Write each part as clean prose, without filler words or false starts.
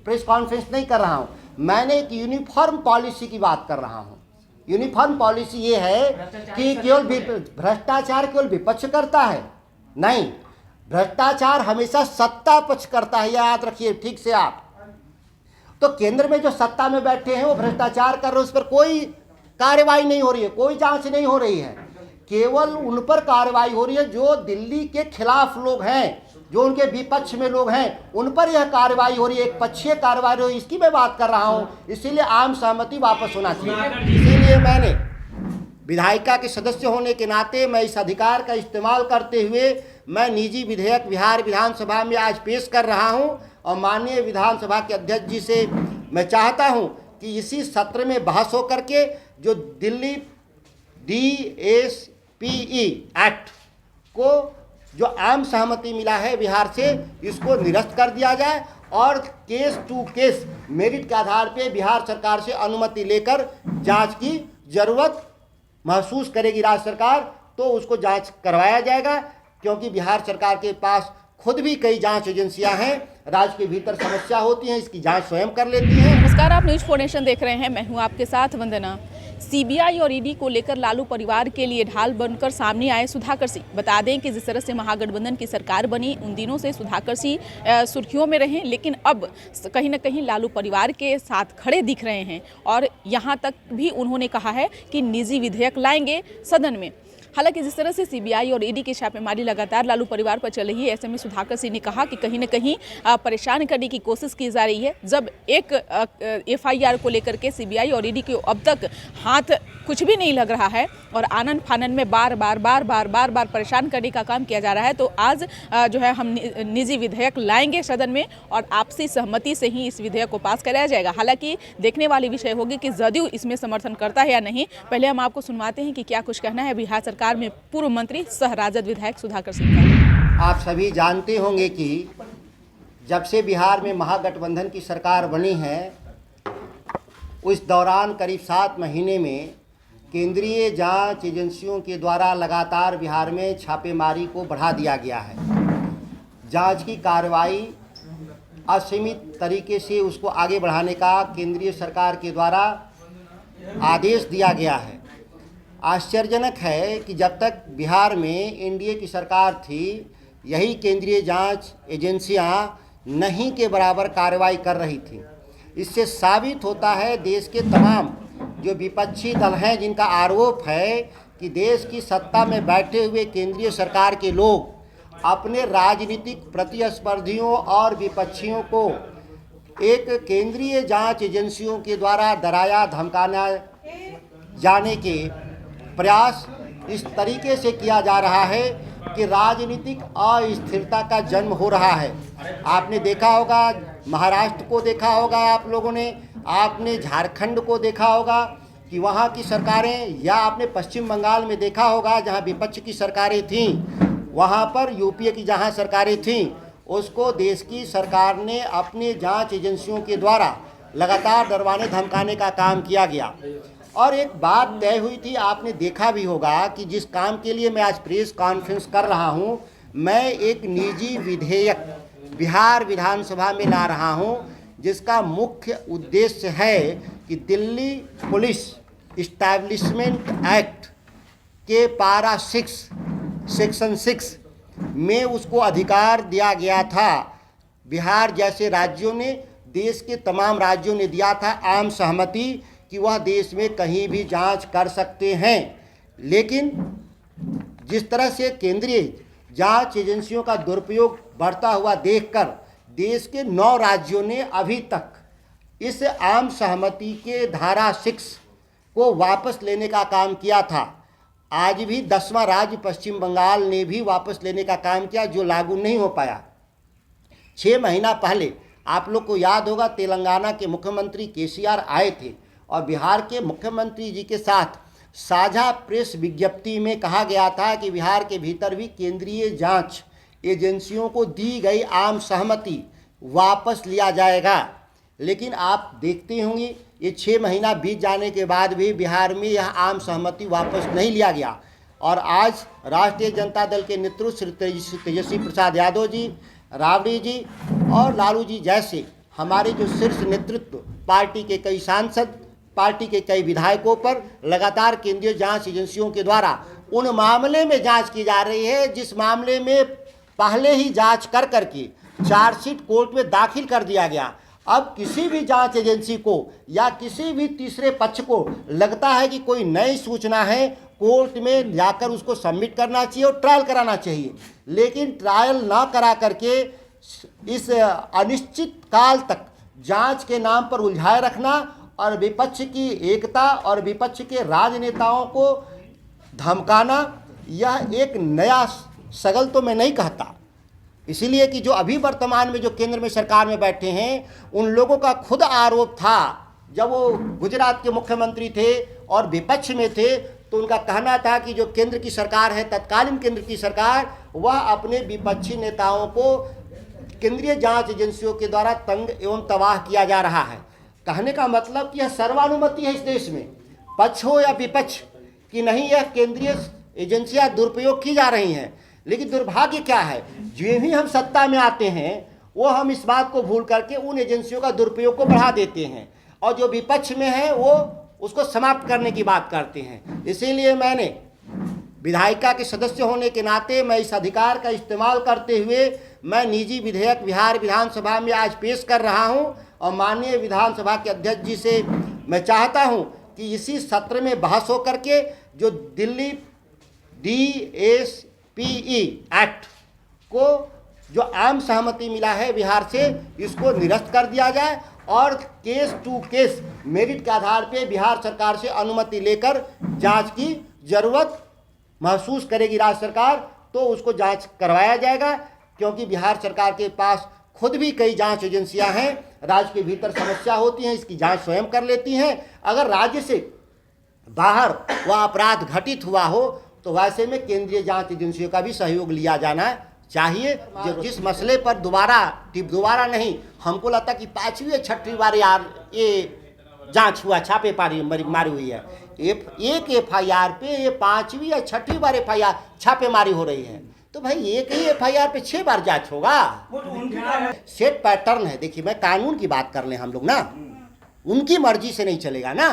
Press conference नहीं कर रहा हूं, मैंने एक यूनिफॉर्म पॉलिसी की बात कर रहा हूं। यूनिफॉर्म पॉलिसी ये है कि केवल भ्रष्टाचार केवल विपक्ष करता है, नहीं, भ्रष्टाचार हमेशा सत्ता पक्ष करता है, याद रखिए ठीक से आप। तो केंद्र में जो सत्ता में बैठे हैं वो भ्रष्टाचार कर रहे हैं, उस पर कोई कार्रवाई नहीं हो रही है, कोई जांच नहीं हो रही है, केवल उन पर कार्रवाई हो रही है जो दिल्ली के खिलाफ लोग हैं, जो उनके विपक्ष में लोग हैं, उन पर यह कार्रवाई हो रही है, एक पक्षीय कार्रवाई हो रही है, इसकी मैं बात कर रहा हूं। इसीलिए आम सहमति वापस होना चाहिए। इसीलिए मैंने विधायिका के सदस्य होने के नाते मैं इस अधिकार का इस्तेमाल करते हुए मैं निजी विधेयक बिहार विधानसभा में आज पेश कर रहा हूं और माननीय विधानसभा के अध्यक्ष जी से मैं चाहता हूं कि इसी सत्र में बहस हो करके जो दिल्ली DSPE एक्ट को जो आम सहमति मिला है बिहार से, इसको निरस्त कर दिया जाए और केस टू केस मेरिट के आधार पे बिहार सरकार से अनुमति लेकर जांच की जरूरत महसूस करेगी राज्य सरकार, तो उसको जांच करवाया जाएगा। क्योंकि बिहार सरकार के पास खुद भी कई जांच एजेंसियां हैं, राज्य के भीतर समस्या होती है, इसकी जांच स्वयं कर लेती है। नमस्कार, आप न्यूज़ 4 नेशन देख रहे हैं, मैं हूं आपके साथ वंदना। CBI और ED को लेकर लालू परिवार के लिए ढाल बनकर सामने आए सुधाकर सिंह। बता दें कि जिस तरह से महागठबंधन की सरकार बनी, उन दिनों से सुधाकर सिंह सुर्खियों में रहे, लेकिन अब कहीं ना कहीं लालू परिवार के साथ खड़े दिख रहे हैं और यहाँ तक भी उन्होंने कहा है कि निजी विधेयक लाएंगे सदन में। हालांकि जिस तरह से CBI और ED की छापेमारी लगातार लालू परिवार पर चल रही है, ऐसे में सुधाकर सिंह ने कहा कि कहीं न कहीं परेशान करने की कोशिश की जा रही है। जब एक FIR को लेकर के CBI और ED के अब तक हाथ कुछ भी नहीं लग रहा है और आनन फानन में बार बार परेशान करने का काम किया जा रहा है, तो आज जो है हम निजी विधेयक लाएंगे सदन में और आपसी सहमति से ही इस विधेयक को पास कराया जाएगा। हालांकि देखने वाली विषय होगी कि जदयू इसमें समर्थन करता है या नहीं। पहले हम आपको सुनवाते हैं कि क्या कुछ कहना है बिहार सरकार में पूर्व मंत्री सह राजद विधायक सुधाकर सिंह का। आप सभी जानते होंगे कि जब से बिहार में महागठबंधन की सरकार बनी है, उस दौरान करीब 7 महीने में केंद्रीय जांच एजेंसियों के द्वारा लगातार बिहार में छापेमारी को बढ़ा दिया गया है। जांच की कार्रवाई असीमित तरीके से उसको आगे बढ़ाने का केंद्रीय सरकार के द्वारा आदेश दिया गया है। आश्चर्यजनक है कि जब तक बिहार में NDA की सरकार थी, यही केंद्रीय जांच एजेंसियां नहीं के बराबर कार्रवाई कर रही थी। इससे साबित होता है देश के तमाम जो विपक्षी दल हैं, जिनका आरोप है कि देश की सत्ता में बैठे हुए केंद्रीय सरकार के लोग अपने राजनीतिक प्रतिस्पर्धियों और विपक्षियों को एक केंद्रीय जांच एजेंसियों के द्वारा डराया धमकाना जाने के प्रयास इस तरीके से किया जा रहा है कि राजनीतिक अस्थिरता का जन्म हो रहा है। आपने देखा होगा, महाराष्ट्र को देखा होगा आप लोगों ने, आपने झारखंड को देखा होगा कि वहाँ की सरकारें, या आपने पश्चिम बंगाल में देखा होगा जहाँ विपक्ष की सरकारें थीं, वहाँ पर UPA की जहाँ सरकारें थीं, उसको देश की सरकार ने अपनी जांच एजेंसियों के द्वारा लगातार डरवाने धमकाने का काम किया गया। और एक बात तय हुई थी, आपने देखा भी होगा कि जिस काम के लिए मैं आज प्रेस कॉन्फ्रेंस कर रहा हूं, मैं एक निजी विधेयक बिहार विधानसभा में ला रहा हूं, जिसका मुख्य उद्देश्य है कि दिल्ली पुलिस इस्टेब्लिशमेंट एक्ट के पारा 6 सेक्शन 6 में उसको अधिकार दिया गया था। बिहार जैसे राज्यों ने, देश के तमाम राज्यों ने दिया था आम सहमति कि वह देश में कहीं भी जांच कर सकते हैं। लेकिन जिस तरह से केंद्रीय जांच एजेंसियों का दुरुपयोग बढ़ता हुआ देखकर देश के 9 राज्यों ने अभी तक इस आम सहमति के धारा 6 को वापस लेने का काम किया था। आज भी 10वां राज्य पश्चिम बंगाल ने भी वापस लेने का काम किया, जो लागू नहीं हो पाया। 6 महीना पहले आप लोग को याद होगा, तेलंगाना के मुख्यमंत्री KCR आए थे और बिहार के मुख्यमंत्री जी के साथ साझा प्रेस विज्ञप्ति में कहा गया था कि बिहार के भीतर भी केंद्रीय जांच एजेंसियों को दी गई आम सहमति वापस लिया जाएगा। लेकिन आप देखते होंगे ये 6 महीना बीत जाने के बाद भी बिहार में यह आम सहमति वापस नहीं लिया गया। और आज राष्ट्रीय जनता दल के नेतृत्व श्री तेजस्वी प्रसाद यादव जी, राबड़ी जी और लालू जी जैसे हमारे जो शीर्ष नेतृत्व, पार्टी के कई सांसद, पार्टी के कई विधायकों पर लगातार केंद्रीय जांच एजेंसियों के द्वारा उन मामले में जांच की जा रही है जिस मामले में पहले ही जांच कर करके चार्जशीट कोर्ट में दाखिल कर दिया गया। अब किसी भी जांच एजेंसी को या किसी भी तीसरे पक्ष को लगता है कि कोई नई सूचना है, कोर्ट में जाकर उसको सबमिट करना चाहिए और ट्रायल कराना चाहिए, लेकिन ट्रायल ना करा करके इस अनिश्चित काल तक जांच के नाम पर उलझाए रखना और विपक्ष की एकता और विपक्ष के राजनेताओं को धमकाना, यह एक नया सगल तो मैं नहीं कहता। इसीलिए कि जो अभी वर्तमान में जो केंद्र में सरकार में बैठे हैं, उन लोगों का खुद आरोप था, जब वो गुजरात के मुख्यमंत्री थे और विपक्ष में थे तो उनका कहना था कि जो केंद्र की सरकार है, तत्कालीन केंद्र की सरकार, वह अपने विपक्षी नेताओं को केंद्रीय जांच एजेंसियों के द्वारा तंग एवं तबाह किया जा रहा है। कहने का मतलब कि यह सर्वानुमति है इस देश में, पक्ष हो या विपक्ष कि नहीं, यह केंद्रीय एजेंसियां दुरुपयोग की जा रही हैं। लेकिन दुर्भाग्य क्या है, जो भी हम सत्ता में आते हैं वो हम इस बात को भूल करके उन एजेंसियों का दुरुपयोग को बढ़ा देते हैं और जो विपक्ष में है वो उसको समाप्त करने की बात करते हैं। इसीलिए मैंने विधायिका के सदस्य होने के नाते मैं इस अधिकार का इस्तेमाल करते हुए मैं निजी विधेयक बिहार विधानसभा में आज पेश कर रहा हूं और माननीय विधानसभा के अध्यक्ष जी से मैं चाहता हूं कि इसी सत्र में बहस हो करके जो दिल्ली DSPE एक्ट को जो आम सहमति मिला है बिहार से, इसको निरस्त कर दिया जाए और केस टू केस मेरिट के आधार पे बिहार सरकार से अनुमति लेकर जांच की जरूरत महसूस करेगी राज्य सरकार तो उसको जांच करवाया जाएगा, क्योंकि बिहार सरकार के पास खुद भी कई जांच एजेंसियां हैं, राज्य के भीतर समस्या होती है, इसकी जांच स्वयं कर लेती हैं। अगर राज्य से बाहर वह अपराध घटित हुआ हो तो वैसे में केंद्रीय जांच एजेंसियों का भी सहयोग लिया जाना चाहिए। जब जिस मसले पर दोबारा नहीं, हमको लगता कि 5वीं या 6वीं बार यार ये जांच हुआ, छापे मारी हुई है, एक FIR पे ये 5वीं या 6वीं बार FIR छापेमारी हो रही है, तो भाई एक ही FIR पे 6 बार जांच होगा। सेट पैटर्न है। देखिए, मैं कानून की बात कर लें हम लोग ना, उनकी मर्जी से नहीं चलेगा ना,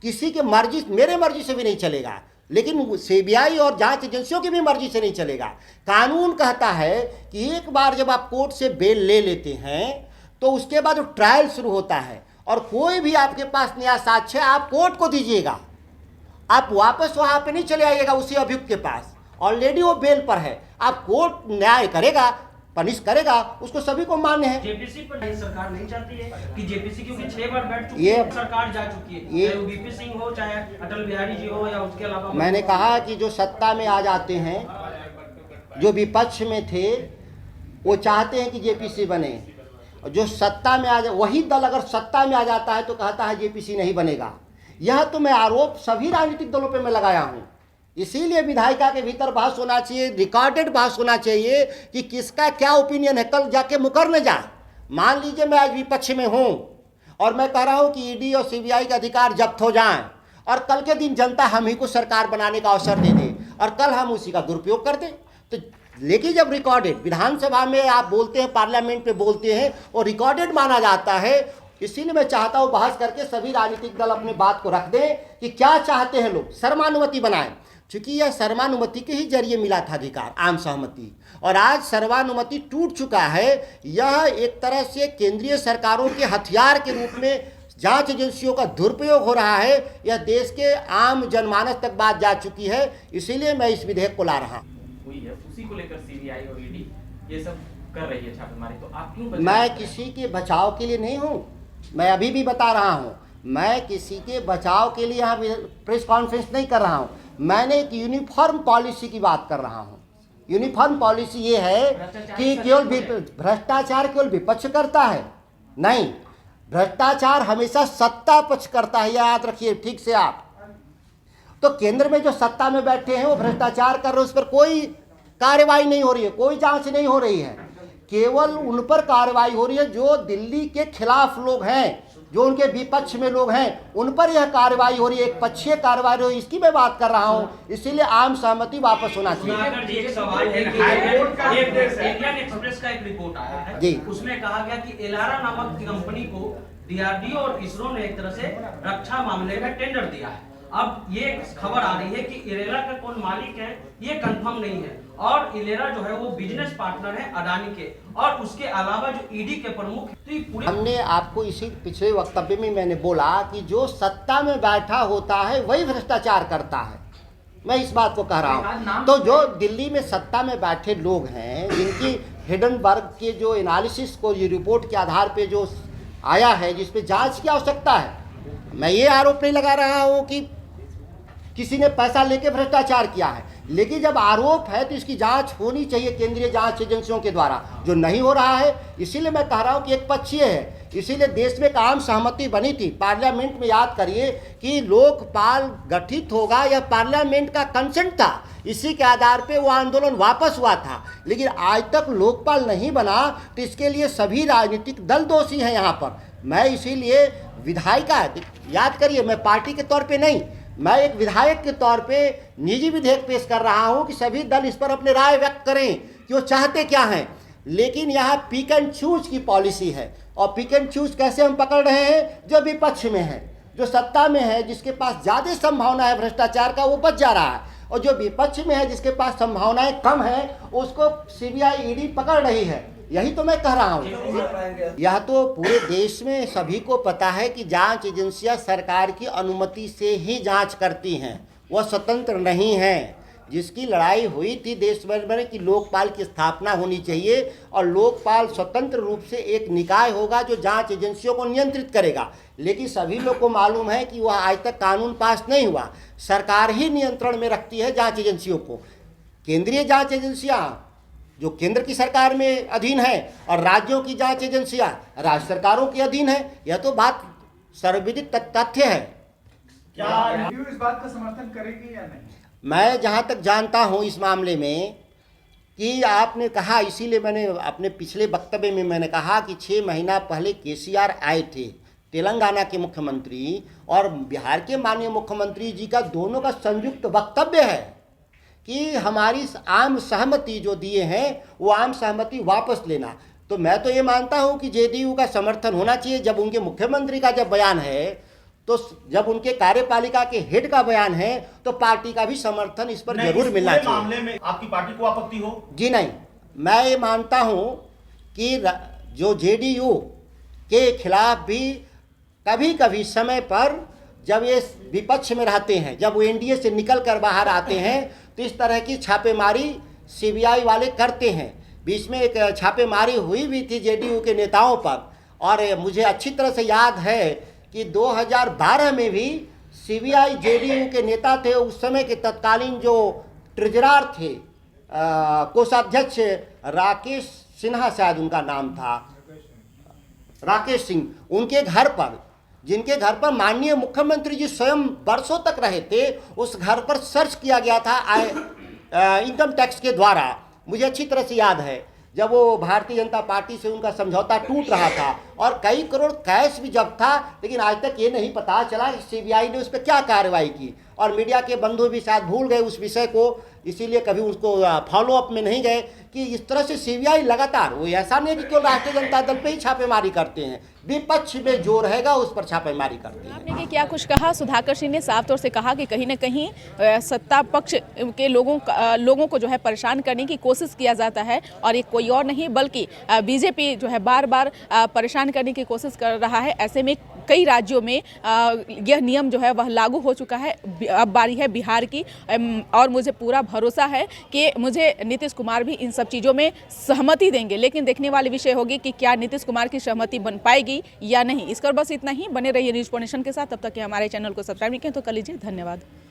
किसी की मर्जी, मेरे मर्जी से भी नहीं चलेगा, लेकिन CBI और जांच एजेंसियों की भी मर्जी से नहीं चलेगा। कानून कहता है कि एक बार जब आप कोर्ट से बेल ले लेते हैं तो उसके बाद जो ट्रायल शुरू होता है और कोई भी आपके पास नया साक्ष्य आप कोर्ट को दीजिएगा, आप वापस वहां पे नहीं चले आइएगा उसी अभियुक्त के पास, ऑलरेडी वो बेल पर है, आप कोर्ट न्याय करेगा, पनिश करेगा, उसको सभी को मान्य है। जेपीसी पर सरकार नहीं चाहती है कि जेपीसी, क्योंकि 6 बार बैठ चुकी है, सरकार जा चुकी है, चाहे वो VP सिंह हो, चाहे अटल बिहारी जी हो या उसके अलावा। मैंने कहा कि जो सत्ता में आ जाते हैं, जो विपक्ष में थे, वो चाहते हैं कि जेपीसी बने, और जो सत्ता में आ जाए, वही दल अगर सत्ता में आ जाता है तो कहता है जेपीसी नहीं बनेगा। यह तो मैं आरोप सभी राजनीतिक दलों पे मैं लगाया हूँ। इसीलिए विधायिका के भीतर बहस होना चाहिए, रिकॉर्डेड बहस होना चाहिए कि किसका क्या ओपिनियन है, कल जाके मुकर न जाए। मान लीजिए मैं आज विपक्ष में हूँ और मैं कह रहा हूँ कि ED और CBI के अधिकार जब्त हो जाएं और कल के दिन जनता हम ही को सरकार बनाने का अवसर दे दे और कल हम उसी का दुरुपयोग कर दें, तो लेकिन जब रिकॉर्डेड विधानसभा में आप बोलते हैं, पार्लियामेंट में बोलते हैं और रिकॉर्डेड माना जाता है, इसीलिए मैं चाहता हूँ बहस करके सभी राजनीतिक दल अपनी बात को रख दें कि क्या चाहते हैं लोग, सर्वानुमति बनाएं, क्योंकि यह सर्वानुमति के ही जरिए मिला था अधिकार, आम सहमति, और आज सर्वानुमति टूट चुका है। यह एक तरह से केंद्रीय सरकारों के हथियार के रूप में जांच एजेंसियों का दुरुपयोग हो रहा है। यह देश के आम जनमानस तक बात जा चुकी है, इसीलिए मैं इस विधेयक को ला रहा हुई है, उसी को लेकर CBI और ED ये सब कर रही है छापेमारी, तो आप क्यों? मैं किसी के बचाव के लिए नहीं हूँ, मैं अभी भी बता रहा हूँ, मैं किसी के बचाव के लिए यहाँ प्रेस कॉन्फ्रेंस नहीं कर रहा हूँ, मैंने एक यूनिफॉर्म पॉलिसी की बात कर रहा हूँ। यूनिफॉर्म पॉलिसी ये है कि केवल भ्रष्टाचार केवल विपक्ष करता है, नहीं, भ्रष्टाचार हमेशा सत्ता पक्ष करता है, याद रखिए ठीक से आप। तो केंद्र में जो सत्ता में बैठे हैं वो भ्रष्टाचार कर रहे हैं, उस पर कोई कार्रवाई नहीं हो रही है, कोई जांच नहीं हो रही है, केवल उन पर कार्रवाई हो रही है जो दिल्ली के खिलाफ लोग हैं, जो उनके विपक्ष में लोग हैं उन पर यह कार्रवाई हो रही है, एक पक्षीय कार्रवाई हो रही है, इसकी मैं बात कर रहा हूं। इसीलिए आम सहमति वापस होना चाहिए। सुधाकर जी, एक सवाल है कि इंडियन एक्सप्रेस का एक रिपोर्ट आया है जी। उसमें कहा गया कि एलारा नामक कंपनी को डीआरडीओ और इसरो ने एक तरह से रक्षा मामले में टेंडर दिया है। अब ये खबर आ रही है कि इलेरा का कौन मालिक है ये कंफर्म नहीं है, और इलेरा जो है वो बिजनेस पार्टनर है अडानी के, और उसके अलावा जो ईडी के प्रमुख, तो ये पूरे हमने आपको इसी पिछले वक्तव्य में मैंने बोला कि जो सत्ता में बैठा होता है वही भ्रष्टाचार करता है। मैं इस बात को कह रहा हूँ। तो जो दिल्ली में सत्ता में बैठे लोग हैं, जिनकी हिडनबर्ग के जो एनालिसिस को ये रिपोर्ट के आधार पे जो आया है, जिस पे जांच की आवश्यकता है, मैं ये आरोप नहीं लगा रहा हूँ कि किसी ने पैसा लेके भ्रष्टाचार किया है, लेकिन जब आरोप है तो इसकी जांच होनी चाहिए केंद्रीय जांच एजेंसियों के द्वारा, जो नहीं हो रहा है। इसीलिए मैं कह रहा हूं कि एक पक्षीय है। इसीलिए देश में एक आम सहमति बनी थी पार्लियामेंट में, याद करिए कि लोकपाल गठित होगा, यह पार्लियामेंट का कंसेंट था, इसी के आधार पे वो आंदोलन वापस हुआ था। लेकिन आज तक लोकपाल नहीं बना, तो इसके लिए सभी राजनीतिक दल दोषी हैं यहाँ पर। मैं इसीलिए विधायिका, याद करिए, मैं पार्टी के तौर पे नहीं, मैं एक विधायक के तौर पे निजी विधेयक पेश कर रहा हूं कि सभी दल इस पर अपने राय व्यक्त करें कि वो चाहते क्या हैं। लेकिन यहाँ पिक एंड चूज की पॉलिसी है, और पिक एंड चूज कैसे हम पकड़ रहे हैं? जो विपक्ष में है, जो सत्ता में है, जिसके पास ज़्यादा संभावना है भ्रष्टाचार का, वो बच जा रहा है, और जो विपक्ष में है, जिसके पास संभावनाएं कम है, उसको सीबीआई ईडी पकड़ रही है। यही तो मैं कह रहा हूँ। यह तो पूरे देश में सभी को पता है कि जांच एजेंसियां सरकार की अनुमति से ही जांच करती हैं, वह स्वतंत्र नहीं है। जिसकी लड़ाई हुई थी देश भर में कि लोकपाल की स्थापना होनी चाहिए, और लोकपाल स्वतंत्र रूप से एक निकाय होगा जो जांच एजेंसियों को नियंत्रित करेगा। लेकिन सभी लोग को मालूम है कि वह आज तक कानून पास नहीं हुआ। सरकार ही नियंत्रण में रखती है जांच एजेंसियों को। केंद्रीय जांच एजेंसियां जो केंद्र की सरकार में अधीन है, और राज्यों की जांच एजेंसियां राज्य सरकारों के अधीन है। यह तो बात सर्वविदित तथ्य है। क्या इस बात का समर्थन करेगी या नहीं? मैं जहां तक जानता हूं इस मामले में कि आपने कहा, इसीलिए मैंने अपने पिछले वक्तव्य में मैंने कहा कि 6 महीना पहले केसीआर आए थे, तेलंगाना के मुख्यमंत्री और बिहार के माननीय मुख्यमंत्री जी का दोनों का संयुक्त वक्तव्य है कि हमारी आम सहमति जो दिए हैं वो आम सहमति वापस लेना। तो मैं तो ये मानता हूं कि जेडीयू का समर्थन होना चाहिए। जब उनके मुख्यमंत्री का जब बयान है, तो जब उनके कार्यपालिका के हेड का बयान है, तो पार्टी का भी समर्थन इस पर जरूर मिलना चाहिए। मामले में आपकी पार्टी को आपत्ति हो? जी नहीं, मैं ये मानता हूं कि जो जेडीयू के खिलाफ भी कभी कभी समय पर जब ये विपक्ष में रहते हैं, जब वो एनडीए से निकल कर बाहर आते हैं, तो इस तरह की छापेमारी सीबीआई वाले करते हैं। बीच में एक छापेमारी हुई भी थी जेडीयू के नेताओं पर, और मुझे अच्छी तरह से याद है कि 2012 में भी सीबीआई जेडीयू के नेता थे, उस समय के तत्कालीन जो ट्रेजरर थे, कोषाध्यक्ष राकेश सिन्हा, शायद उनका नाम था, राकेश सिंह, उनके घर पर, जिनके घर पर माननीय मुख्यमंत्री जी स्वयं वर्षों तक रहे थे, उस घर पर सर्च किया गया था इनकम टैक्स के द्वारा। मुझे अच्छी तरह से याद है जब वो भारतीय जनता पार्टी से उनका समझौता टूट रहा था, और कई करोड़ कैश भी जब्त था, लेकिन आज तक ये नहीं पता चला कि सीबीआई ने उस पर क्या कार्रवाई की, और मीडिया के बंधु भी शायद भूल गए उस विषय को, इसीलिए कभी उसको फॉलो अप में नहीं गए कि इस तरह से सीबीआई लगातार, वो ऐसा नहीं कि केवल राष्ट्रीय जनता दल पे ही छापेमारी करते हैं, विपक्ष में जो रहेगा उस पर छापेमारी करते हैं। आपने क्या कुछ कहा? सुधाकर सिंह ने साफ तौर से कहा कि कहीं न कहीं सत्ता पक्ष के लोगों को जो है परेशान करने की कोशिश किया जाता है, और ये कोई और नहीं बल्कि बीजेपी जो है बार बार परेशान करने की कोशिश कर रहा है। ऐसे में कई राज्यों में यह नियम जो है वह लागू हो चुका है। अब बारी है बिहार की, और मुझे पूरा भरोसा है कि मुझे नीतीश कुमार भी इन सब चीज़ों में सहमति देंगे। लेकिन देखने वाली विषय होगी कि क्या नीतीश कुमार की सहमति बन पाएगी या नहीं। इस पर बस इतना ही। बने रहिए न्यूज़ नेशन के साथ। तब तक के हमारे चैनल को सब्सक्राइब नहीं किया तो कर लीजिए। धन्यवाद।